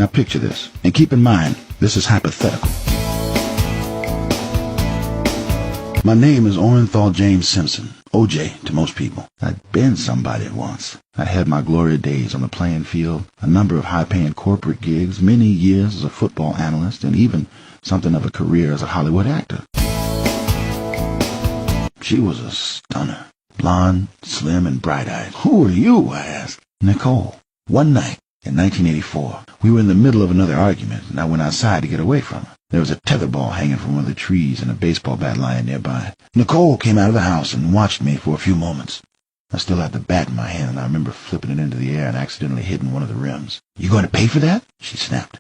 Now picture this, and keep in mind, this is hypothetical. My name is Orenthal James Simpson, OJ to most people. I'd been somebody once. I had my glory days on the playing field, a number of high-paying corporate gigs, many years as a football analyst, and even something of a career as a Hollywood actor. She was a stunner, blonde, slim, and bright-eyed. "Who are you?" I asked. "Nicole." One night in 1984, we were in the middle of another argument, and I went outside to get away from her. There was a tetherball hanging from one of the trees and a baseball bat lying nearby. Nicole came out of the house and watched me for a few moments. I still had the bat in my hand, and I remember flipping it into the air and accidentally hitting one of the rims. "You going to pay for that?" she snapped.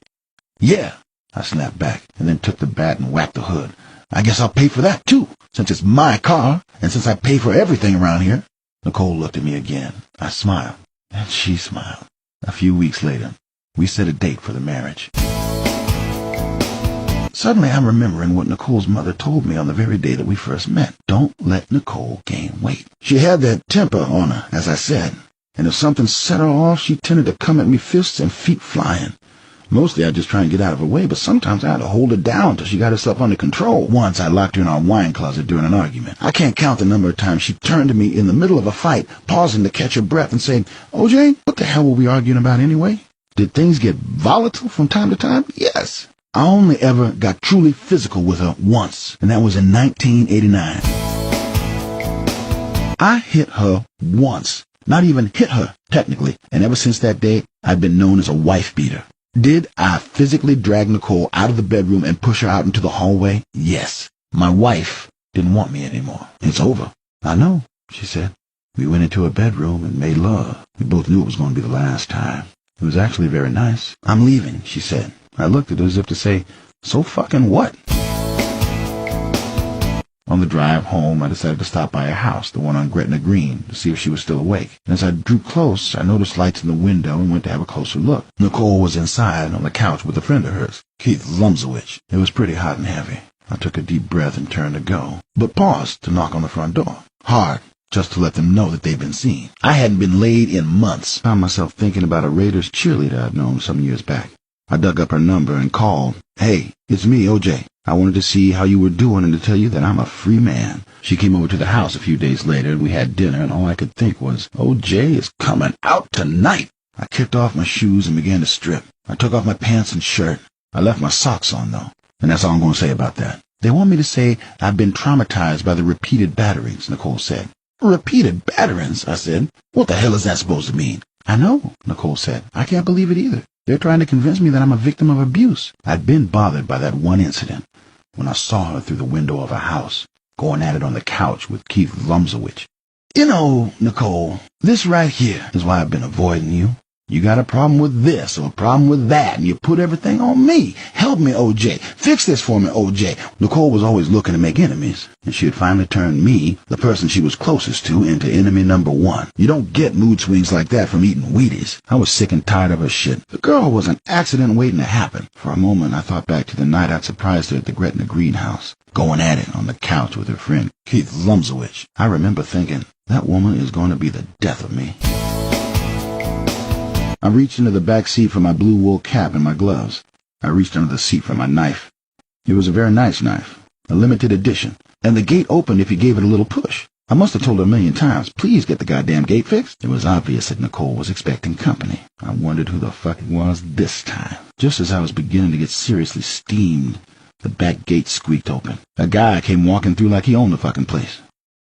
"Yeah," I snapped back, and then took the bat and whacked the hood. "I guess I'll pay for that, too, since it's my car, and since I pay for everything around here." Nicole looked at me again. I smiled, and she smiled. A few weeks later, we set a date for the marriage. Suddenly, I'm remembering what Nicole's mother told me on the very day that we first met. Don't let Nicole gain weight. She had that temper on her, as I said, and if something set her off, she tended to come at me fists and feet flying. Mostly I'd just try and get out of her way, but sometimes I had to hold her down till she got herself under control. Once I locked her in our wine closet during an argument. I can't count the number of times she turned to me in the middle of a fight, pausing to catch her breath and saying, "OJ, what the hell were we arguing about anyway?" Did things get volatile from time to time? Yes. I only ever got truly physical with her once, and that was in 1989. I hit her once. Not even hit her, technically, and ever since that day, I've been known as a wife beater. Did I physically drag Nicole out of the bedroom and push her out into the hallway? Yes. My wife didn't want me anymore. "It's over." "I know," she said. We went into her bedroom and made love. We both knew it was going to be the last time. It was actually very nice. "I'm leaving," she said. I looked at her as if to say, "So fucking what?" On the drive home, I decided to stop by her house, the one on Gretna Green, to see if she was still awake. And as I drew close, I noticed lights in the window and went to have a closer look. Nicole was inside on the couch with a friend of hers, Keith Lumsowich. It was pretty hot and heavy. I took a deep breath and turned to go, but paused to knock on the front door. Hard, just to let them know that they'd been seen. I hadn't been laid in months. Found myself thinking about a Raiders cheerleader I'd known some years back. I dug up her number and called. "Hey, it's me, OJ. I wanted to see how you were doing and to tell you that I'm a free man." She came over to the house a few days later, and we had dinner, and all I could think was, OJ is coming out tonight. I kicked off my shoes and began to strip. I took off my pants and shirt. I left my socks on, though, and that's all I'm going to say about that. "They want me to say I've been traumatized by the repeated batterings," Nicole said. "Repeated batterings?" I said. "What the hell is that supposed to mean?" "I know," Nicole said. "I can't believe it either. They're trying to convince me that I'm a victim of abuse." I'd been bothered by that one incident when I saw her through the window of her house, going at it on the couch with Keith Lumsowich. "You know, Nicole, this right here is why I've been avoiding you. You got a problem with this or a problem with that, and you put everything on me. Help me, OJ. Fix this for me, OJ." Nicole was always looking to make enemies, and she had finally turned me, the person she was closest to, into enemy number one. You don't get mood swings like that from eating Wheaties. I was sick and tired of her shit. The girl was an accident waiting to happen. For a moment, I thought back to the night I'd surprised her at the Gretna greenhouse, going at it on the couch with her friend, Keith Lumsowich. I remember thinking, that woman is going to be the death of me. I reached into the back seat for my blue wool cap and my gloves. I reached under the seat for my knife. It was a very nice knife, a limited edition, and the gate opened if you gave it a little push. I must have told her a million times, please get the goddamn gate fixed. It was obvious that Nicole was expecting company. I wondered who the fuck it was this time. Just as I was beginning to get seriously steamed, the back gate squeaked open. A guy came walking through like he owned the fucking place.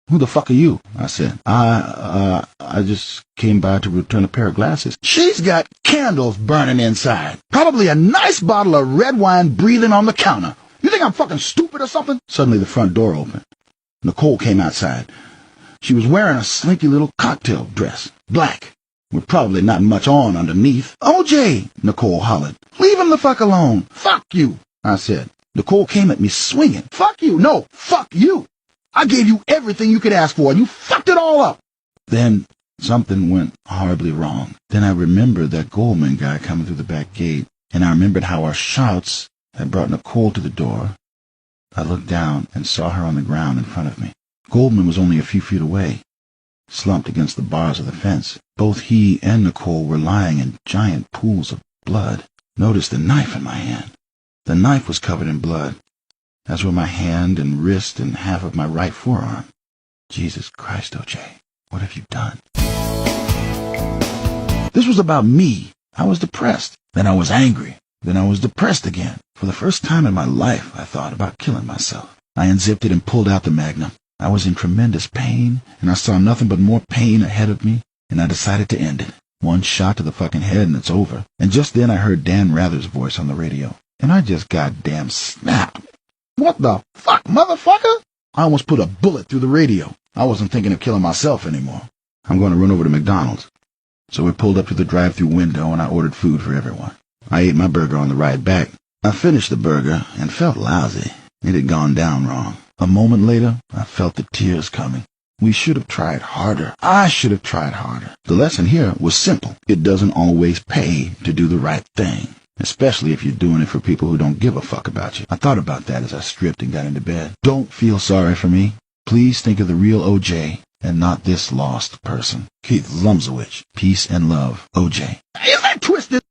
"Who the fuck are you?" I said. I just came by to return a pair of glasses." "She's got candles burning inside. Probably a nice bottle of red wine breathing on the counter. You think I'm fucking stupid or something?" Suddenly the front door opened. Nicole came outside. She was wearing a slinky little cocktail dress, black, with probably not much on underneath. "OJ," Nicole hollered. "Leave him the fuck alone." "Fuck you," I said. Nicole came at me swinging. "Fuck you. No, fuck you. I gave you everything you could ask for, and you fucked it all up." Then something went horribly wrong. Then I remembered that Goldman guy coming through the back gate, and I remembered how our shouts had brought Nicole to the door. I looked down and saw her on the ground in front of me. Goldman was only a few feet away, slumped against the bars of the fence. Both he and Nicole were lying in giant pools of blood. Noticed the knife in my hand. The knife was covered in blood, as were my hand and wrist and half of my right forearm. Jesus Christ, OJ, what have you done? This was about me. I was depressed. Then I was angry. Then I was depressed again. For the first time in my life, I thought about killing myself. I unzipped it and pulled out the Magnum. I was in tremendous pain, and I saw nothing but more pain ahead of me, and I decided to end it. One shot to the fucking head and it's over. And just then I heard Dan Rather's voice on the radio, and I just goddamn snapped. What the fuck, motherfucker? I almost put a bullet through the radio. I wasn't thinking of killing myself anymore. I'm going to run over to McDonald's. So we pulled up to the drive-thru window and I ordered food for everyone. I ate my burger on the ride back. I finished the burger and felt lousy. It had gone down wrong. A moment later, I felt the tears coming. We should have tried harder. I should have tried harder. The lesson here was simple. It doesn't always pay to do the right thing, especially if you're doing it for people who don't give a fuck about you. I thought about that as I stripped and got into bed. Don't feel sorry for me. Please think of the real OJ and not this lost person. Keith Lumsowich. Peace and love, OJ. Is that twisted?